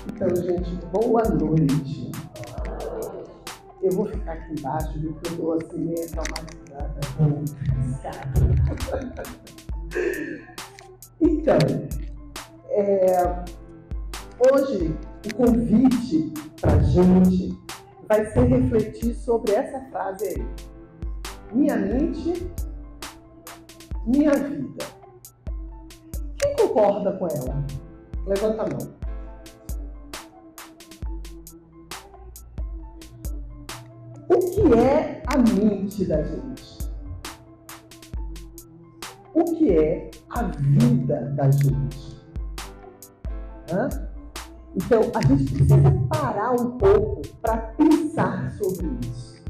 Então, gente, boa noite. Eu vou ficar aqui embaixo, porque eu estou assim meio traumatizada com Então, hoje o convite para a gente vai ser refletir sobre essa frase aí. Minha mente, minha vida. Quem concorda com ela? Levanta a mão. O que é a mente da gente? O que é a vida da gente? Então, a gente precisa parar um pouco para pensar sobre isso.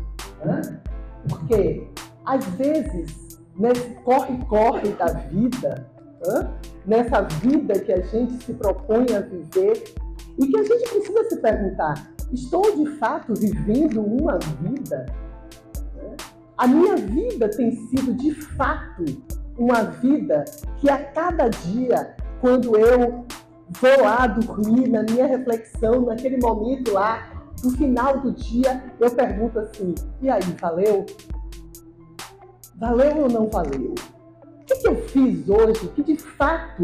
Porque, às vezes, nesse corre-corre da vida, nessa vida que a gente se propõe a viver, e que a gente precisa se perguntar, estou de fato vivendo uma vida? A minha vida tem sido de fato uma vida que a cada dia, quando eu vou lá dormir, na minha reflexão, naquele momento lá, no final do dia, eu pergunto assim, e aí, valeu? Valeu ou não valeu? O que eu fiz hoje que de fato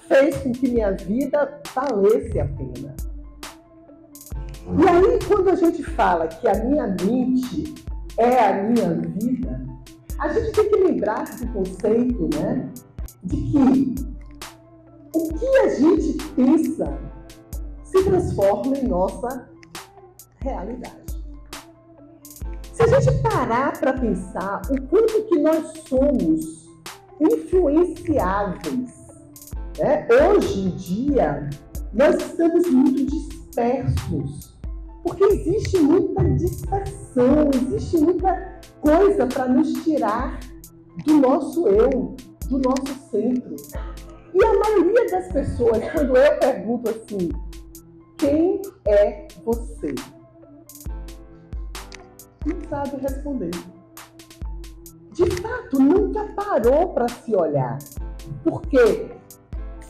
fez com que minha vida valesse a pena? E aí, quando a gente fala que a minha mente é a minha vida, a gente tem que lembrar do conceito, de que o que a gente pensa se transforma em nossa realidade. Se a gente parar para pensar o quanto que nós somos influenciáveis, hoje em dia nós estamos muito dispersos, porque existe muita dispersão, existe muita coisa para nos tirar do nosso eu, do nosso centro. E a maioria das pessoas, quando eu pergunto assim, quem é você? Não sabe responder. De fato, nunca parou para se olhar, porque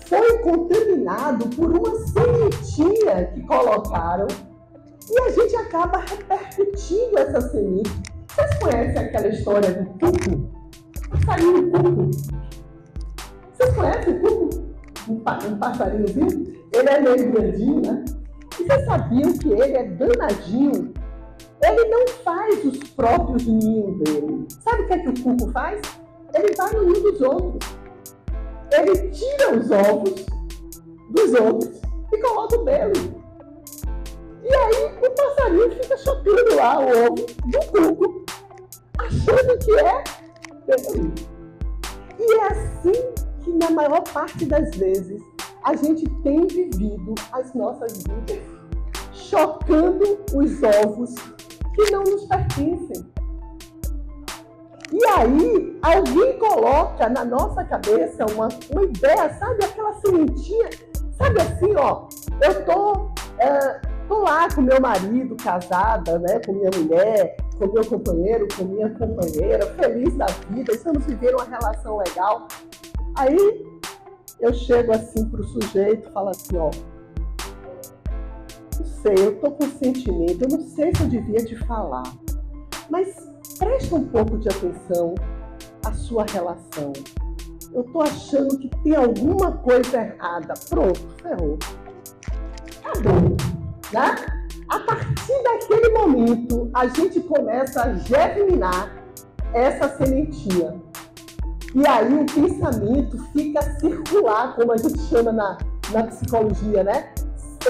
foi contaminado por uma sementinha que colocaram e a gente acaba repercutindo essa semente. Vocês conhecem aquela história do cuco? Passarinho cuco. Vocês conhecem o cuco? Um passarinhozinho? Ele é meio grandinho, né? E vocês sabiam que ele é danadinho? Ele não faz os próprios ninhos dele. Sabe o que o cuco faz? Ele vai no ninho dos outros. Ele tira os ovos dos outros e coloca o dele. E aí o passarinho fica chocando lá o ovo do cuco, achando que é dele. E é assim que na maior parte das vezes a gente tem vivido as nossas vidas, chocando os ovos que não nos pertencem. E aí, alguém coloca na nossa cabeça uma ideia, sabe? Aquela sementinha, sabe assim, ó, eu tô lá com meu marido, casada, com minha mulher, com meu companheiro, com minha companheira, feliz da vida, estamos vivendo uma relação legal. Aí, eu chego assim pro sujeito e falo assim, ó, não sei, eu tô com sentimento, eu não sei se eu devia te falar, mas presta um pouco de atenção à sua relação. Eu tô achando que tem alguma coisa errada. Pronto, ferrou. Acabou, né? A partir daquele momento, a gente começa a germinar essa sementinha. E aí o pensamento fica circular, como a gente chama na psicologia,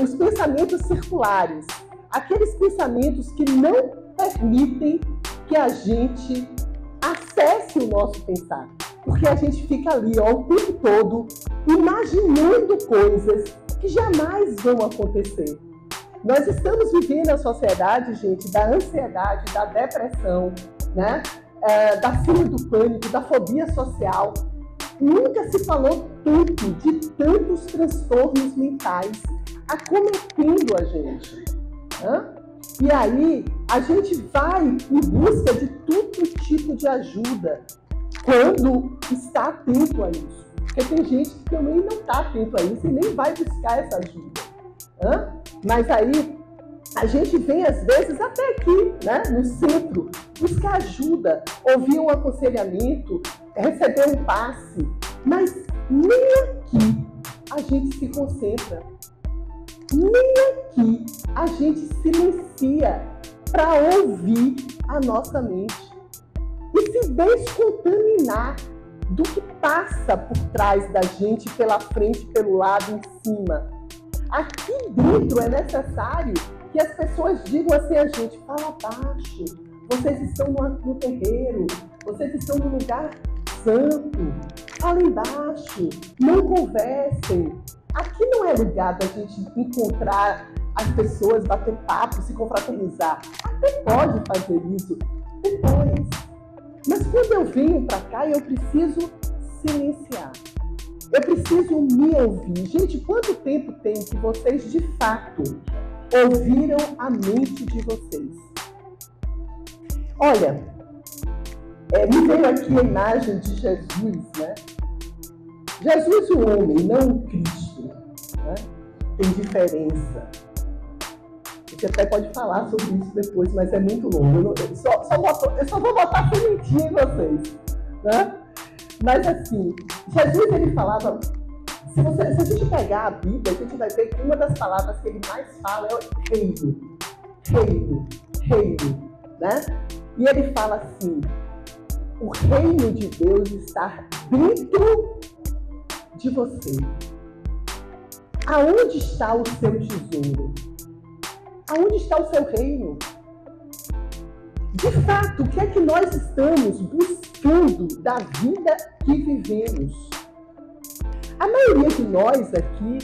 Os pensamentos circulares. Aqueles pensamentos que não permitem que a gente acesse o nosso pensar. Porque a gente fica ali, o tempo todo, imaginando coisas que jamais vão acontecer. Nós estamos vivendo a sociedade, gente, da ansiedade, da depressão, da síndrome do pânico, da fobia social. Nunca se falou tanto de tantos transtornos mentais acometendo a gente. E aí, a gente vai em busca de todo tipo de ajuda quando está atento a isso. Porque tem gente que também não está atento a isso e nem vai buscar essa ajuda. Mas aí a gente vem, às vezes, até aqui, né, no centro, buscar ajuda, ouvir um aconselhamento, receber um passe, mas nem aqui a gente se concentra, nem aqui a gente silencia para ouvir a nossa mente e se descontaminar do que passa por trás da gente, pela frente, pelo lado, em cima. Aqui dentro é necessário que as pessoas digam assim a gente: fala baixo, vocês estão no terreiro, vocês estão no lugar santo, falem baixo, não conversem. Aqui não é lugar da gente encontrar as pessoas, bater papo, se confraternizar. Até pode fazer isso depois. Mas quando eu venho para cá, eu preciso silenciar. Eu preciso me ouvir. Gente, quanto tempo tem que vocês, de fato, ouviram a mente de vocês? Olha, me veio aqui a imagem de Jesus, né? Jesus, o homem, não o Cristo, né? Tem diferença. A gente até pode falar sobre isso depois, mas é muito longo. Eu só vou botar sementinha em vocês, né? Mas assim, Jesus, ele falava, se a gente pegar a Bíblia, a gente vai ver que uma das palavras que ele mais fala é o reino, né? E ele fala assim: o reino de Deus está dentro de você. Aonde está o seu tesouro? Aonde está o seu reino? De fato, o que é que nós estamos buscando da vida que vivemos? A maioria de nós aqui,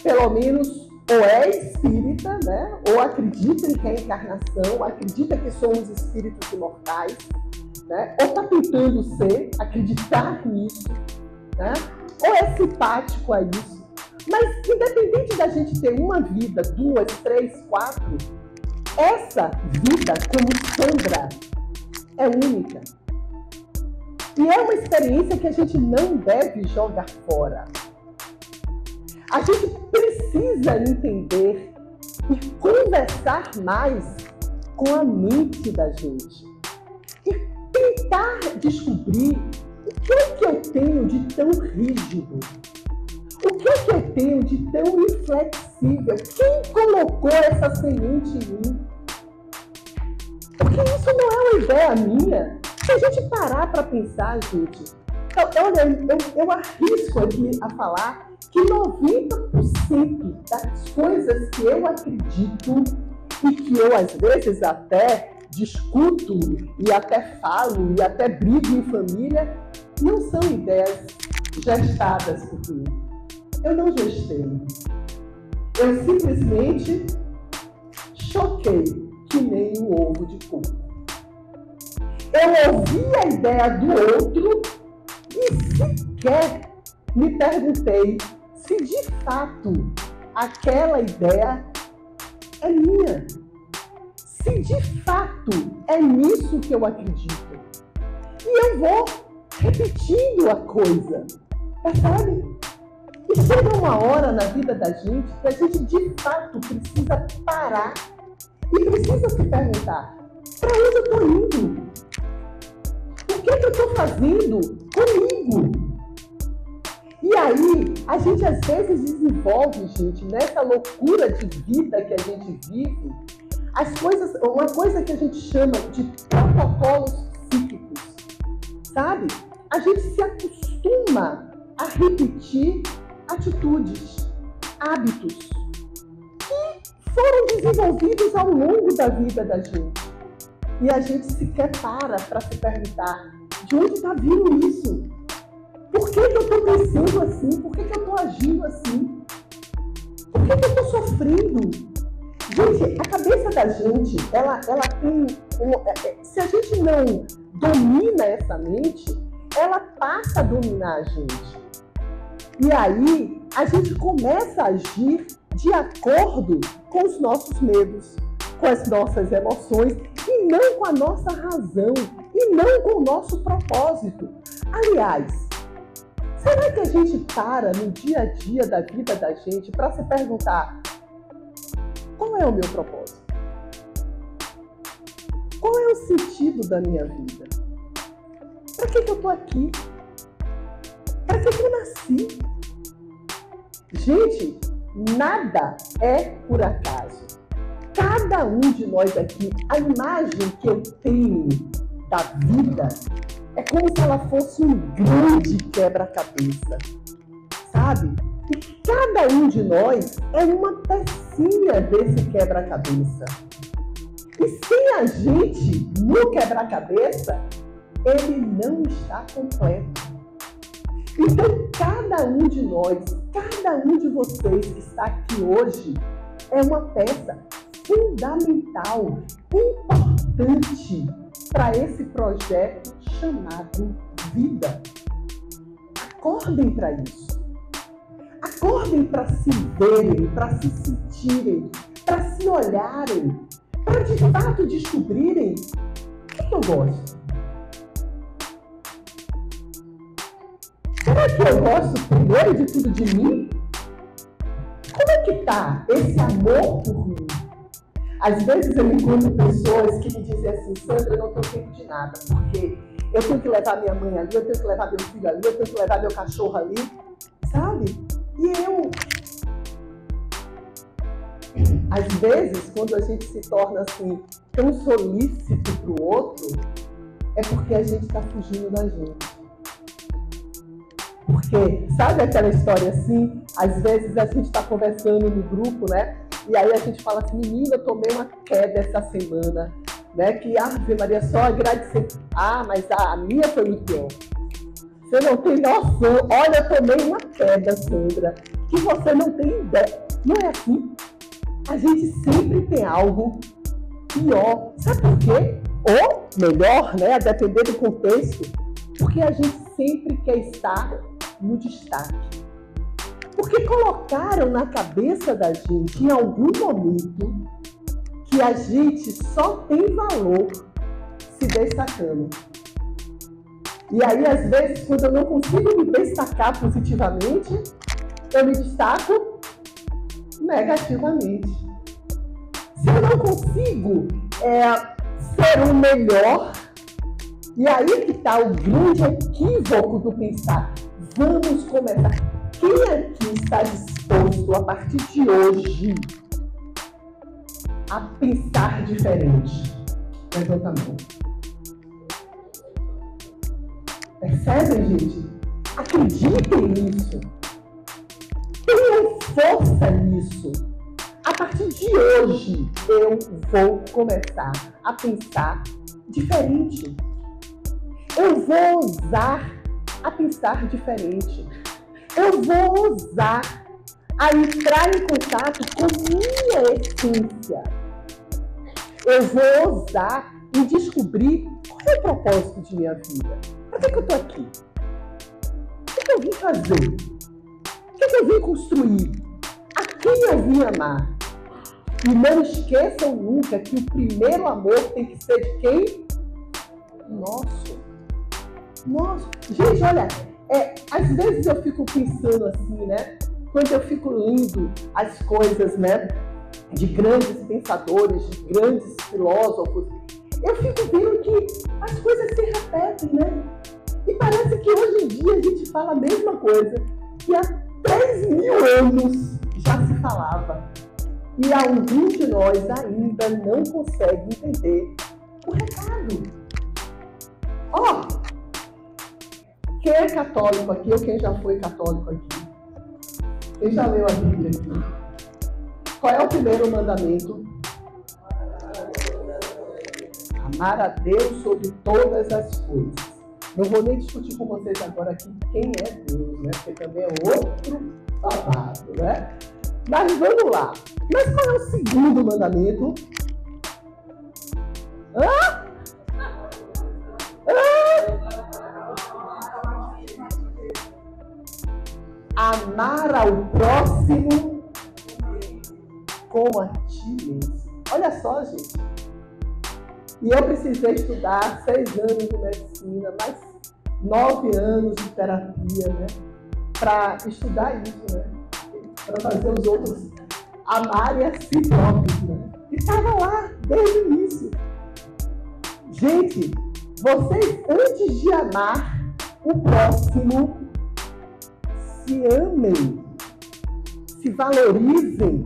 pelo menos, ou é espírita, né? Ou acredita em reencarnação, acredita que somos espíritos imortais, né? Ou está tentando acreditar nisso, né? Ou é simpático a isso. Mas, independente da gente ter uma vida, 2, 3, 4, essa vida, como sombra, é única. E é uma experiência que a gente não deve jogar fora. A gente precisa entender e conversar mais com a mente da gente. E tentar descobrir o que é que eu tenho de tão rígido. O que é que eu tenho de tão inflexível? Quem colocou essa semente em mim? Porque isso não é uma ideia minha. Se a gente parar para pensar, gente, eu arrisco aqui a falar que 90% das coisas que eu acredito e que eu, às vezes, até discuto e até falo e até brigo em família, não são ideias gestadas por mim. Eu não gestei. Eu simplesmente choquei que nem um ovo de coco. Eu ouvi a ideia do outro e sequer me perguntei se de fato aquela ideia é minha. Se de fato é nisso que eu acredito. E eu vou repetindo a coisa, percebe? E chega uma hora na vida da gente que a gente de fato precisa parar e precisa se perguntar: para onde eu estou indo? O que eu estou fazendo comigo? E aí, a gente às vezes desenvolve, gente, nessa loucura de vida que a gente vive, uma coisa que a gente chama de protocolos psíquicos, sabe? A gente se acostuma a repetir atitudes, hábitos que foram desenvolvidos ao longo da vida da gente. E a gente sequer para se perguntar: de onde está vindo isso? Por que eu estou pensando assim? Por que eu estou agindo assim? Por que eu estou sofrendo? Gente, a cabeça da gente, ela tem... se a gente não domina essa mente, ela passa a dominar a gente. E aí, a gente começa a agir de acordo com os nossos medos, com as nossas emoções, e não com a nossa razão, e não com o nosso propósito. Aliás, será Será que a gente para no dia a dia da vida da gente para se perguntar: qual é o meu propósito? Qual é o sentido da minha vida? Para que eu estou aqui? Para que eu nasci? Gente, nada é por acaso. Cada um de nós aqui, a imagem que eu tenho da vida é como se ela fosse um grande quebra-cabeça, sabe? E cada um de nós é uma pecinha desse quebra-cabeça. E sem a gente no quebra-cabeça, ele não está completo. Então, cada um de nós, cada um de vocês que está aqui hoje, é uma peça fundamental, importante para esse projeto chamado vida. Acordem para isso. Acordem para se verem, para se sentirem, para se olharem, para de fato descobrirem o que eu gosto. Será que eu gosto primeiro de tudo de mim? Como é que está esse amor por mim? Às vezes eu encontro pessoas que me dizem assim: Sandra, eu não tenho tempo de nada, porque eu tenho que levar minha mãe ali, eu tenho que levar meu filho ali, eu tenho que levar meu cachorro ali, sabe? E às vezes, quando a gente se torna assim, tão solícito para o outro, é porque a gente está fugindo da gente. Porque, sabe aquela história assim? Às vezes a gente está conversando no grupo, né? E aí a gente fala assim: menina, eu tomei uma queda essa semana, né? Que Ave Maria, só agradecer. Ah, mas a minha foi muito pior. Você não tem noção. Olha, eu tomei uma queda, Sandra, que você não tem ideia. Não é assim? A gente sempre tem algo pior. Sabe por quê? Ou melhor, né? A depender do contexto. Porque a gente sempre quer estar no destaque. Porque colocaram na cabeça da gente, em algum momento, que a gente só tem valor se destacando. E aí, às vezes, quando eu não consigo me destacar positivamente, eu me destaco negativamente. Se eu não consigo ser o melhor, e aí que está o grande equívoco do pensar: vamos começar. Quem aqui está disposto, a partir de hoje, a pensar diferente? Levanta a mão. Percebem, gente? Acreditem nisso. Tenham força nisso. A partir de hoje, eu vou começar a pensar diferente. Eu vou ousar a pensar diferente. Eu vou ousar a entrar em contato com minha essência. Eu vou ousar em descobrir qual é o propósito de minha vida. Por que eu estou aqui? O que eu vim fazer? O que eu vim construir? A quem eu vim amar? E não esqueçam nunca que o primeiro amor tem que ser de quem? Nosso. Gente, olha, às vezes eu fico pensando assim, né? Quando eu fico lendo as coisas, né? De grandes pensadores, de grandes filósofos, eu fico vendo que as coisas se repetem, né? E parece que hoje em dia a gente fala a mesma coisa que há 3.000 anos já se falava. E alguns de nós ainda não conseguem entender o recado. Quem é católico aqui ou quem já foi católico aqui? Quem já leu a Bíblia aqui? Qual é o primeiro mandamento? Amar a Deus sobre todas as coisas. Não vou nem discutir com vocês agora aqui quem é Deus, né? Porque também é outro babado, né? Mas vamos lá. Mas qual é o segundo mandamento? Amar ao próximo como a ti mesmo. Olha só, gente. E eu precisei estudar 6 anos de medicina, mais 9 anos de terapia, né? para estudar isso, né? Para fazer os outros amarem a si próprios, né? E estava lá desde o início. Gente, vocês, antes de amar o próximo, se amem, se valorizem,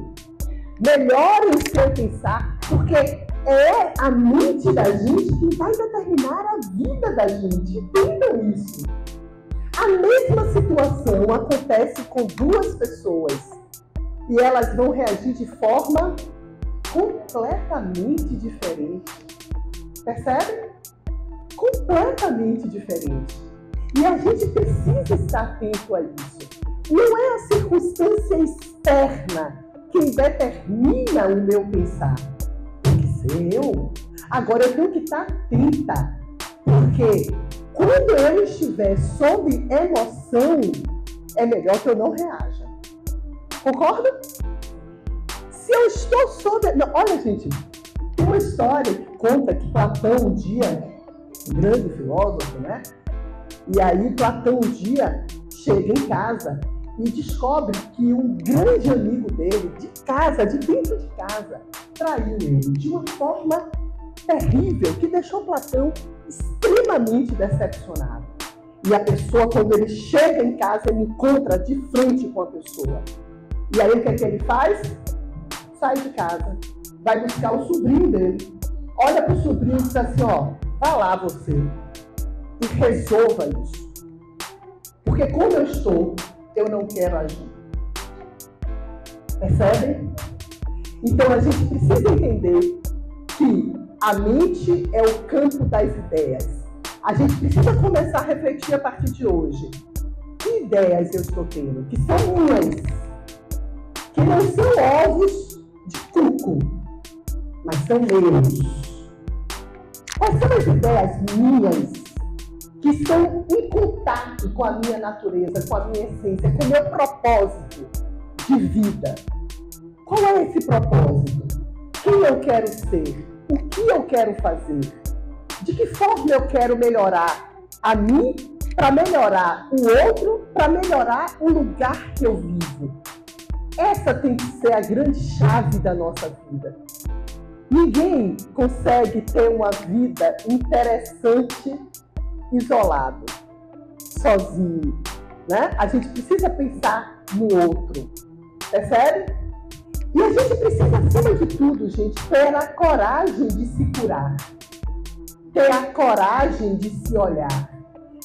melhorem o seu pensar, porque é a mente da gente que vai determinar a vida da gente. Entendam isso. A mesma situação acontece com duas pessoas e elas vão reagir de forma completamente diferente. Percebe? Completamente diferente. E a gente precisa estar atento a isso. Não é a circunstância externa quem determina o meu pensar. Tem que ser eu. Agora eu tenho que estar atenta. Porque quando eu estiver sob emoção, é melhor que eu não reaja. Concorda? Se eu estou sob... Não, olha, gente, tem uma história que conta que Platão um dia, um grande filósofo, né? E aí Platão um dia chega em casa e descobre que um grande amigo dele, de casa, de dentro de casa, traiu ele de uma forma terrível, que deixou Platão extremamente decepcionado. E a pessoa, quando ele chega em casa, ele encontra de frente com a pessoa. E aí o que é que ele faz? Sai de casa, vai buscar o sobrinho dele, olha para o sobrinho e diz assim, ó, vá lá você e resolva isso. Porque como eu estou, eu não quero agir. Percebem? Então a gente precisa entender que a mente é o campo das ideias. A gente precisa começar a refletir a partir de hoje. Que ideias eu estou tendo? Que são minhas. Que não são ovos de cuco, mas são meus. Quais são as ideias minhas que estão em contato com a minha natureza, com a minha essência, com o meu propósito de vida? Qual é esse propósito? Quem eu quero ser? O que eu quero fazer? De que forma eu quero melhorar a mim, para melhorar o outro, para melhorar o lugar que eu vivo? Essa tem que ser a grande chave da nossa vida. Ninguém consegue ter uma vida interessante isolado, sozinho, né? A gente precisa pensar no outro, percebe? E a gente precisa, acima de tudo, gente, ter a coragem de se curar, ter a coragem de se olhar,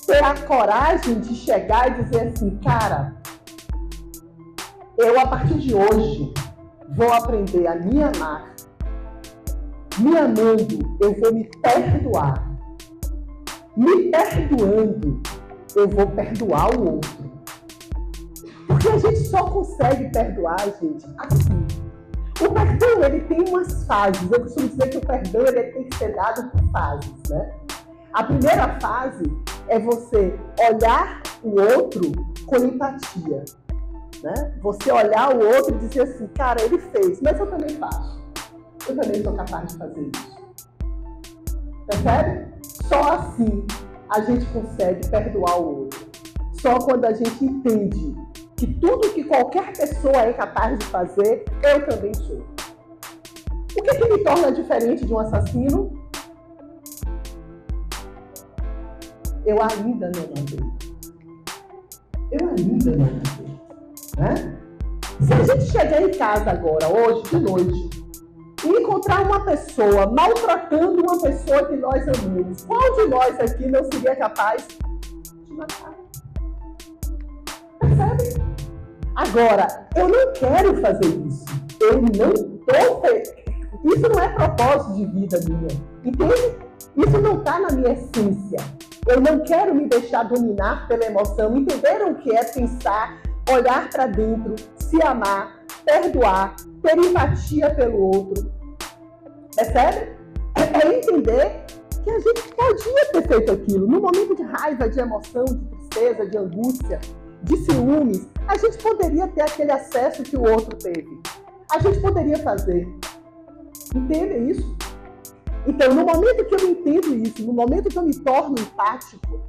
ter a coragem de chegar e dizer assim, cara, eu a partir de hoje vou aprender a me amar. Me amando, eu vou me perdoar. Me perdoando, eu vou perdoar o outro. Porque a gente só consegue perdoar, gente, assim. O perdão, ele tem umas fases. Eu costumo dizer que o perdão, ele tem que ser dado por fases, né? A primeira fase é você olhar o outro com empatia, né? Você olhar o outro e dizer assim, cara, ele fez, mas eu também faço. Eu também sou capaz de fazer isso. Percebe? Só assim a gente consegue perdoar o outro. Só quando a gente entende que tudo que qualquer pessoa é capaz de fazer, eu também sou. O que me torna diferente de um assassino? Eu ainda não matei. Eu ainda não matei. Né? Se a gente chegar em casa agora, hoje, de noite, e encontrar uma pessoa maltratando uma pessoa que nós amamos, qual de nós aqui não seria capaz de matar? Percebe? Agora, eu não quero fazer isso. Eu não estou... Isso não é propósito de vida minha. Entende? Isso não está na minha essência. Eu não quero me deixar dominar pela emoção. Entenderam o que é pensar, olhar para dentro, se amar, perdoar, ter empatia pelo outro? Percebe? É entender que a gente podia ter feito aquilo. No momento de raiva, de emoção, de tristeza, de angústia, de ciúmes, a gente poderia ter aquele acesso que o outro teve. A gente poderia fazer. Entende isso? Então, no momento que eu entendo isso, no momento que eu me torno empático,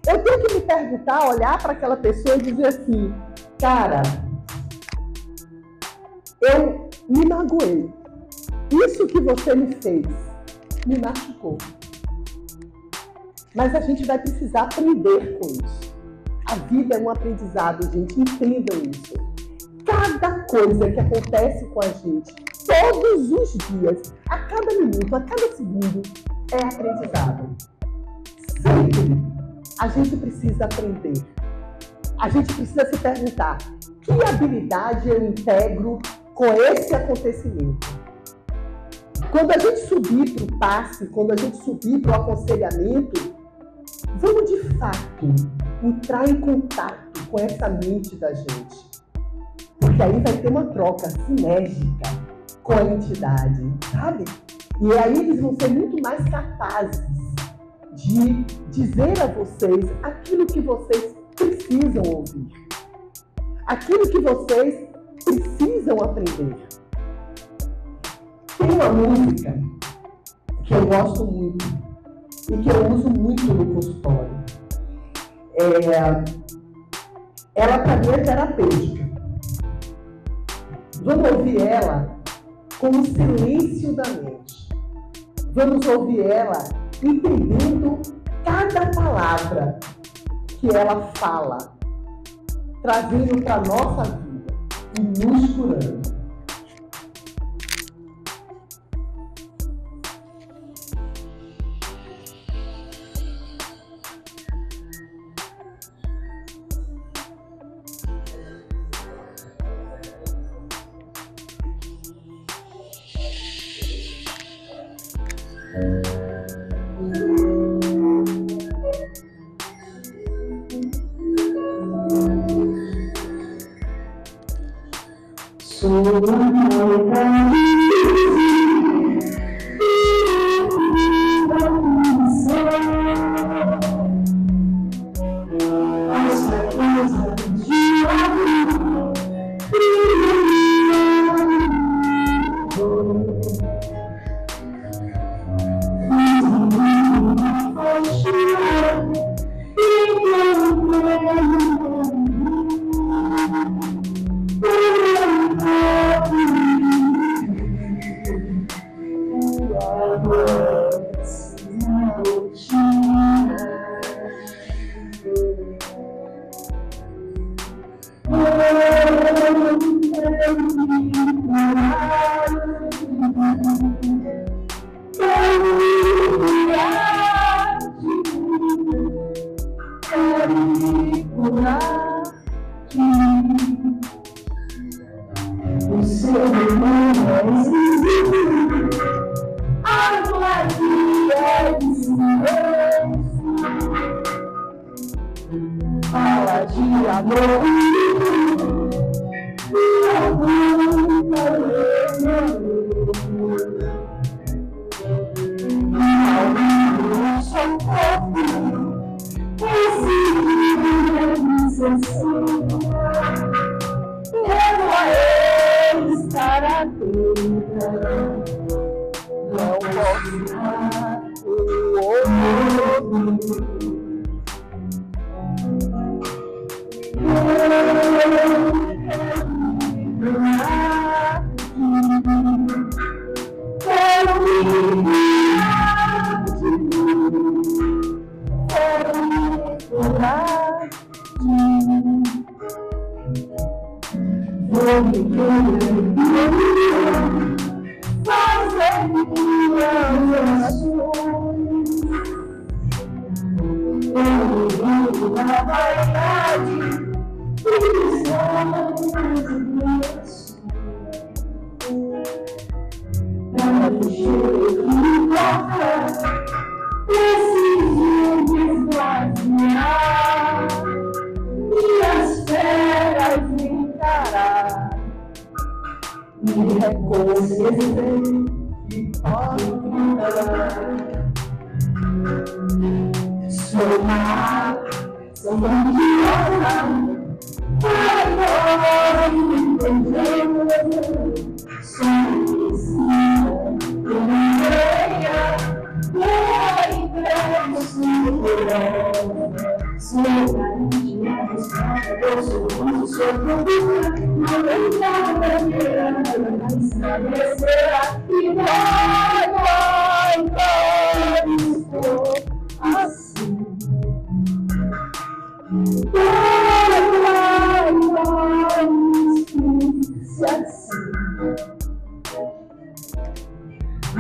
Eu tenho que me perguntar, olhar para aquela pessoa e dizer assim, cara, eu me magoei. Isso que você me fez me machucou. Mas a gente vai precisar aprender com isso. A vida é um aprendizado, gente. Entendam isso. Cada coisa que acontece com a gente, todos os dias, a cada minuto, a cada segundo, é aprendizado. Sempre a gente precisa aprender. A gente precisa se perguntar, que habilidade eu integro com esse acontecimento? Quando a gente subir para o passe, quando a gente subir para o aconselhamento, vamos de fato entrar em contato com essa mente da gente. Porque aí vai ter uma troca sinérgica com a entidade, sabe? E aí eles vão ser muito mais capazes de dizer a vocês aquilo que vocês precisam ouvir. Aquilo que vocês precisam aprender. Tem uma música que eu gosto muito e que eu uso muito no consultório. Ela para mim é terapêutica. Vamos ouvir ela com o silêncio da mente. Vamos ouvir ela entendendo cada palavra que ela fala, trazendo para a nossa vida e nos curando.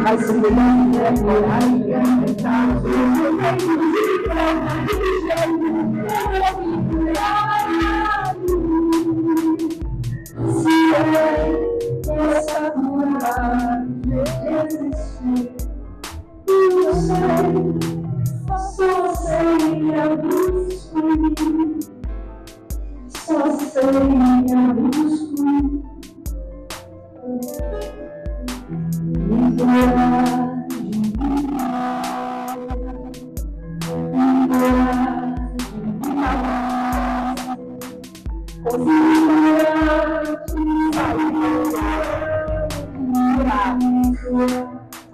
Mas se ele não tiver coragem de aceitar, se é essa coragem de existir, eu sei, só sei a buscar, só sei a buscar.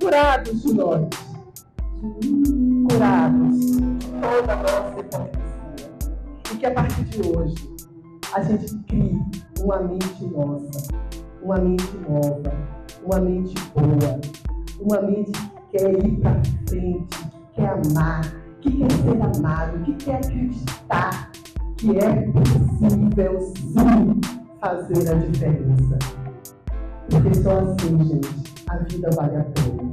Curados de nós, curados toda a nossa hipocrisia, e que a partir de hoje a gente crie uma mente nossa, uma mente nova, uma mente boa, uma mente que quer ir para frente, que quer amar, que quer ser amado, que quer acreditar que é possível sim fazer a diferença. Porque só assim, gente, a vida vale a pena.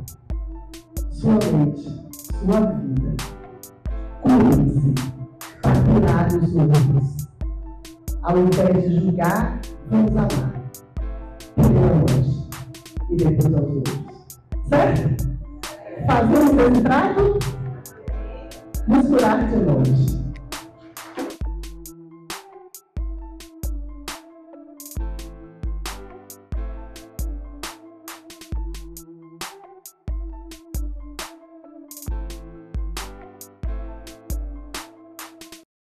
Sua mente, sua vida, cure-se para curar os outros. Ao invés de julgar, vamos amar. Primeiro a nós e depois aos outros. Certo? Fazemos o estrago, nos curar de nós.